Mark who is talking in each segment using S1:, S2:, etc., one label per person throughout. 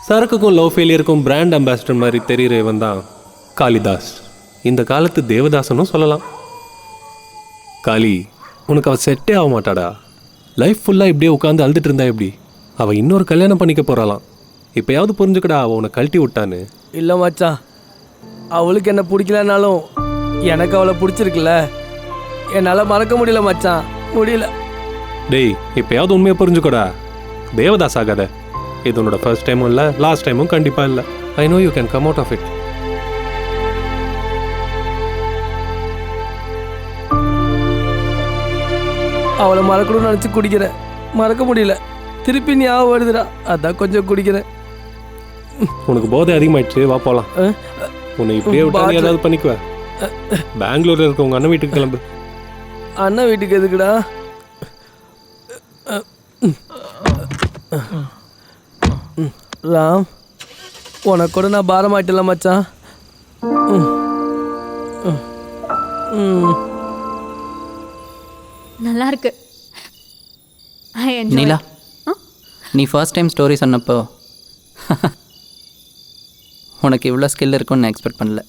S1: சரக்குக்கும் love ஃபெயிலியருக்கும் brand ambassador மாதிரி தெரிகிற இவன் தான் காளிதாஸ். இந்த காலத்து தேவதாசனும் சொல்லலாம். காளி, உனக்கு அவள் செட்டே ஆக மாட்டாடா. லைஃப் ஃபுல்லாக இப்படியே உட்காந்து அழுதுட்டு இருந்தா எப்படி? அவள் இன்னொரு கல்யாணம் பண்ணிக்க போகிறாளாம். இப்போயாவது புரிஞ்சுக்கடா அவள் உன்னை கழட்டி விட்டான்னு.
S2: இல்லை மச்சான், அவளுக்கு என்ன பிடிக்கலனாலும் எனக்கு அவளை பிடிச்சிருக்குல்ல. என்னால் மறக்க முடியல மச்சான், முடியல.
S1: டேய், இப்போயாவது உண்மையை புரிஞ்சுக்கடா. தேவதாஸ் ஆகாத. இது உன்னோட ஃபர்ஸ்ட் டைமும் இல்லை, லாஸ்ட் டைமும் கண்டிப்பாக இல்லை. I know you can come out of it.
S2: அவளை மறக்கணும்னு நினச்சி குடிக்கிறேன், மறக்க முடியல. திருப்பி ஞாபகம் வருதுடா, அதான் கொஞ்சம் குடிக்கிறேன்.
S1: உனக்கு போதை அதிகமாயிடுச்சு, வா போகலாம். உன்னை இப்படியே விட்டா நீ ஏதாவது பண்ணிக்குவ. பெங்களூரில் இருக்க உங்கள் அண்ணன் வீட்டுக்கு கிளம்பு.
S2: அண்ணன் வீட்டுக்கு எதுக்குடா? ராம், உனக்கு கூட நான் பாரமாயிட்டல மச்சான்.
S3: நல்லா இருக்கு.
S4: நீலா, நீ ஃபர்ஸ்ட் டைம் ஸ்டோரி சொன்னப்போ உனக்கு இவ்வளோ ஸ்கில் இருக்குன்னு நான் எக்ஸ்பெக்ட் பண்ணல.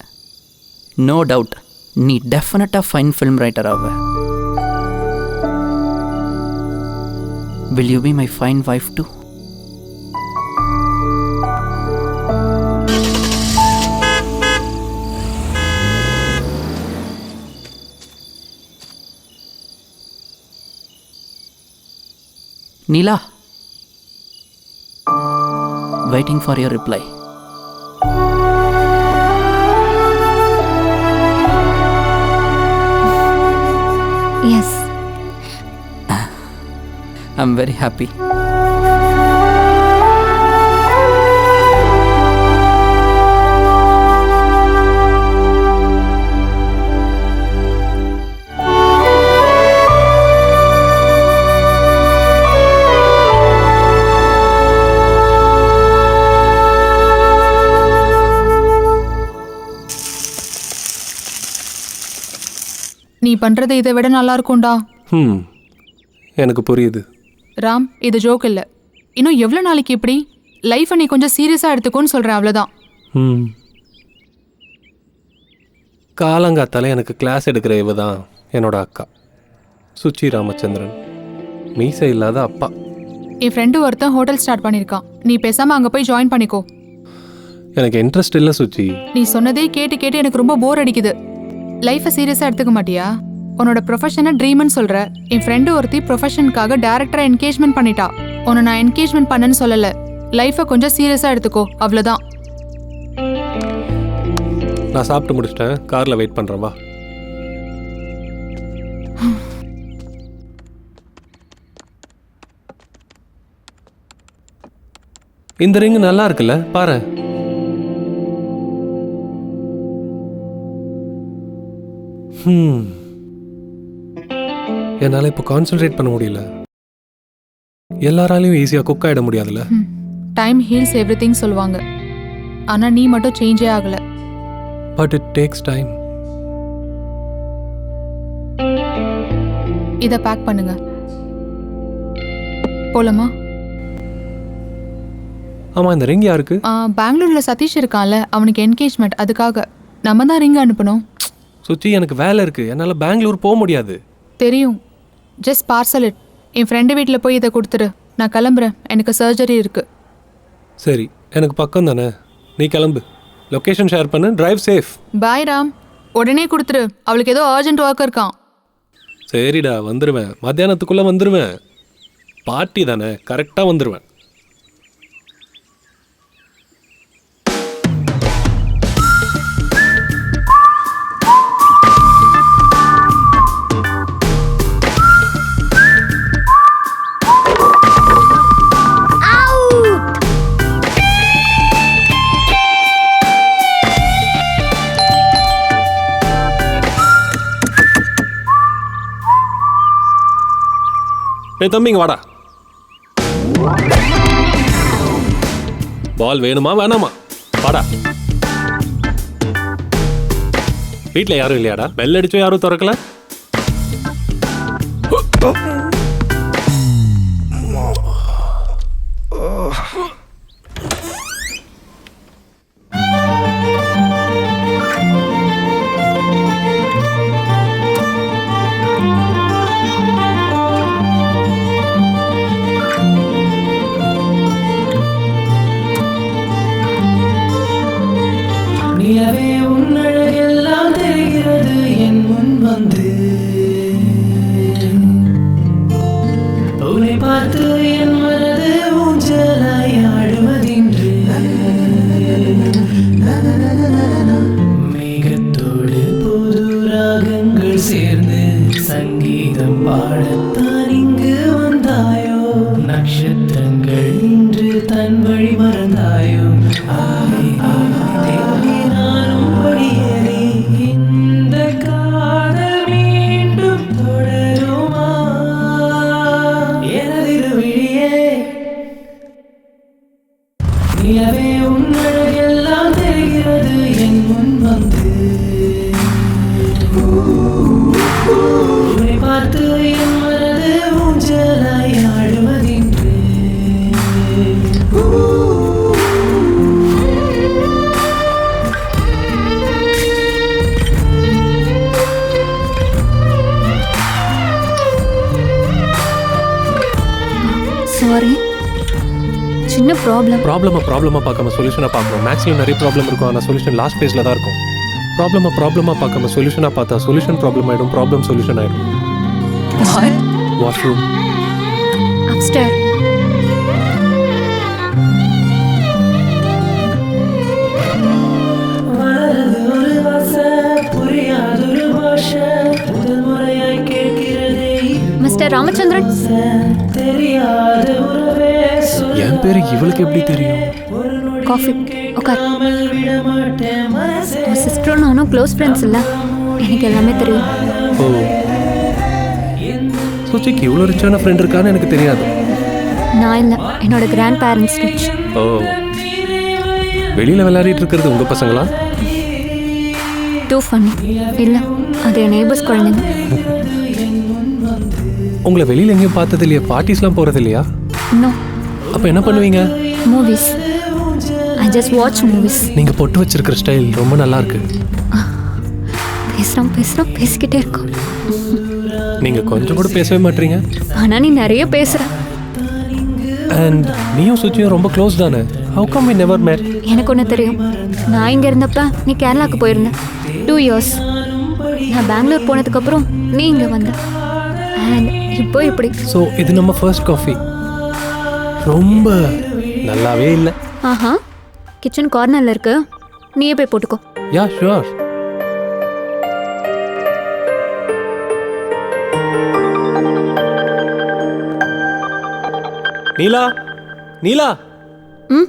S4: நோ டவுட் நீ டெஃபினட்டாக ஃபைன் ஃபில்ம் ரைட்டர் ஆவ. Will you be my fine wife too? Neela, waiting for your reply.
S3: Yes.
S4: I'm very happy.
S5: நீ பண்றது இதை விட நல்லா இருக்கும்டா.
S1: எனக்கு புரியுது
S5: ராம், இது ஜோக் இல்லை. இன்னும் எவ்வளோ நாளைக்கு இப்படி? லைஃப்பை நீ கொஞ்சம் சீரியஸாக எடுத்துக்கோன்னு சொல்கிறேன், அவ்வளோதான்.
S1: காலங்காத்தால எனக்கு கிளாஸ் எடுக்கிற இவ தான் என்னோட அக்கா சுச்சி ராமச்சந்திரன். மீசை இல்லாத அப்பா.
S5: என் ஃப்ரெண்டு ஒருத்தன் ஹோட்டல் ஸ்டார்ட் பண்ணியிருக்கான். நீ பேசாமல் அங்கே போய் ஜாயின் பண்ணிக்கோ.
S1: எனக்கு இன்ட்ரெஸ்ட் இல்லை சுச்சி.
S5: நீ சொன்னதே கேட்டு கேட்டு எனக்கு ரொம்ப போர் அடிக்குது. லைஃப்பை சீரியஸாக எடுத்துக்க மாட்டியா? உன்னோட ப்ரொஃபஷனை ட்ரீம்னு சொல்கிற. என் ஃப்ரெண்டு ஒருத்தி ப்ரொஃபஷனுக்காக டேரக்டராக என்கேஜ்மெண்ட் பண்ணிட்டா. உன்னை நான் என்கேஜ்மெண்ட் பண்ணேன்னு சொல்லலை. லைஃப்பை கொஞ்சம் சீரியஸாக எடுத்துக்கோ, அவ்வளோதான்.
S1: நான் சாப்பிட்டு முடிச்சிட்டேன், காரில் வெயிட் பண்ணுறேன், வா. இந்த ரிங் நல்லா இருக்குல்ல, பாரு. என்னால் இப்போ கான்சென்ட்ரேட் பண்ண முடியல. எல்லாராலையும் ஈஸியாக குக் ஆகிட முடியாதுல்ல.
S5: டைம் ஹீல்ஸ் எவ்ரிதிங் சொல்லுவாங்க. ஆனால் நீ மட்டும் சேஞ்சே ஆகலை.
S1: But it takes time.
S5: இதை பேக் பண்ணுங்க, போலாமா?
S1: ஆமாம், இந்த ரிங் யாருக்கு?
S5: பெங்களூரில் சதீஷ் இருக்கான்ல, அவனுக்கு என்கேஜ்மெண்ட். அதுக்காக நம்ம தான் ரிங் அனுப்பணும்.
S1: சுச்சி, எனக்கு வேலை இருக்குது, என்னால் பெங்களூர் போக முடியாது.
S5: தெரியும், just parcel it. N friend வீட்டில் போய் இதை கொடுத்துரு. நான் கிளம்புறேன், எனக்கு சர்ஜரி இருக்குது.
S1: சரி, எனக்கு பக்கம் தானே, நீ கிளம்பு. லொக்கேஷன் ஷேர் பண்ணு, டிரைவ் சேஃப்.
S5: பாய் ராம், உடனே கொடுத்துரு. அவளுக்கு ஏதோ அர்ஜென்ட் ஒர்க் இருக்கான்.
S1: சரிடா, வந்துடுவேன். மத்தியானத்துக்குள்ளே வந்துடுவேன். பார்ட்டி தானே, கரெக்டாக வந்துடுவேன். தம்பிங்க வாடா. பால் வேணுமா வேணாமா? வாடா. வீட்டில் யாரும் இல்லையாடா? பெல் அடிச்சோ யாரும் திறக்கல?
S6: தன் வழி மறந்தாயோ தேடி நானும் படியேறி இந்த காதல் மீண்டும் தொடருமா எனதிரு விழியே நிலவே உன்னழகெல்லாம் தெரிகிறது என் முன் வந்து உன்னை பார்த்து என் மனது ஊஞ்சலாய் ஆடுவதின்று
S3: சாரி, சின்ன ப்ராப்ளம்.
S1: ப்ராப்ளமாக பார்க்காம சொல்யூஷனாக பார்க்கணும். மேக்ஸில் நிறைய ப்ராப்ளம் இருக்கும், ஆனால் சொல்யூஷன் லாஸ்ட் பேஜில் தான் இருக்கும். ப்ராப்ளமாக பார்க்காம சொல்யூஷனாக பார்த்தா சொல்யூஷன் ப்ராப்ளம் ஆகிடும், ப்ராப்ளம் சொல்யூஷன் ஆகிடும். வாஷ்ரூம்.
S3: அப்ஸ்டேர்.
S6: வளரது ஒரு வாசை புரியாதொரு பாஷை முதல் முறையாய் கேட்கிறதே
S3: மிஸ்டர் ராமச்சந்திரன்,
S6: தெரியாத உறவே
S1: என் பேர் இவளுக்கு எப்படி தெரியும்?
S3: காஃபி உட்கார்.
S6: சொல்லாமல் விட மாட்டேன் மனசே
S3: உன் சிஸ்டரும் நானும் க்ளோஸ் ஃப்ரெண்ட்ஸ் இல்லை, எனக்கு எல்லாமே தெரியும்.
S1: ஓ, சுச்சிக்கு இவ்வளோ ரிச்சான ஃப்ரெண்ட் இருக்கான்னு எனக்கு தெரியாது.
S3: நான் இல்லை, என்னோட கிராண்ட் பேரண்ட்ஸ் ரிச்.
S1: ஓ, வெளியில் விளையாடிட்டு இருக்கிறது உங்கள் பசங்களா?
S3: Too fun. இல்லை, அது என் நெய்பர்ஸ் குழந்தைங்க.
S1: உங்களை வெளியில் எங்கேயும் பார்த்தது இல்லையா? பார்ட்டிஸ்லாம் போகிறது இல்லையா?
S3: இன்னும்
S1: அப்போ என்ன பண்ணுவீங்க?
S3: Movies. I just watch movies.
S1: நீங்கள் பொட்டு வச்சிருக்கிற ஸ்டைல் ரொம்ப நல்லா இருக்கு.
S3: பேசுகிறோம் பேசிக்கிட்டே இருக்கோம்.
S1: நீங்கள் கொஞ்சம் கூட பேசவே மாட்டீங்க.
S3: ஆனால் நீ நிறைய பேசுகிற.
S1: அண்ட் நீயும் சுச்சியும் ரொம்ப க்ளோஸ் தானே? How come we never met?
S3: எனக்கு ஒன்று தெரியும். நான் இங்கே இருந்தப்ப நீ கேரளாவுக்கு போயிருந்த 2 years. நான் பெங்களூர் போனதுக்கப்புறம் நீ இங்கே வந்த. அண்ட் இப்போ இப்படி.
S1: ஸோ இது நம்ம ஃபர்ஸ்ட் காஃபி. ரொம்ப நல்லாவே இல்லை.
S3: ஆஹா, கிச்சன் கார்னரில் இருக்கு, நீயே போய் போட்டுக்கோ.
S1: Yeah sure. நீலா, நீலா.
S3: ம்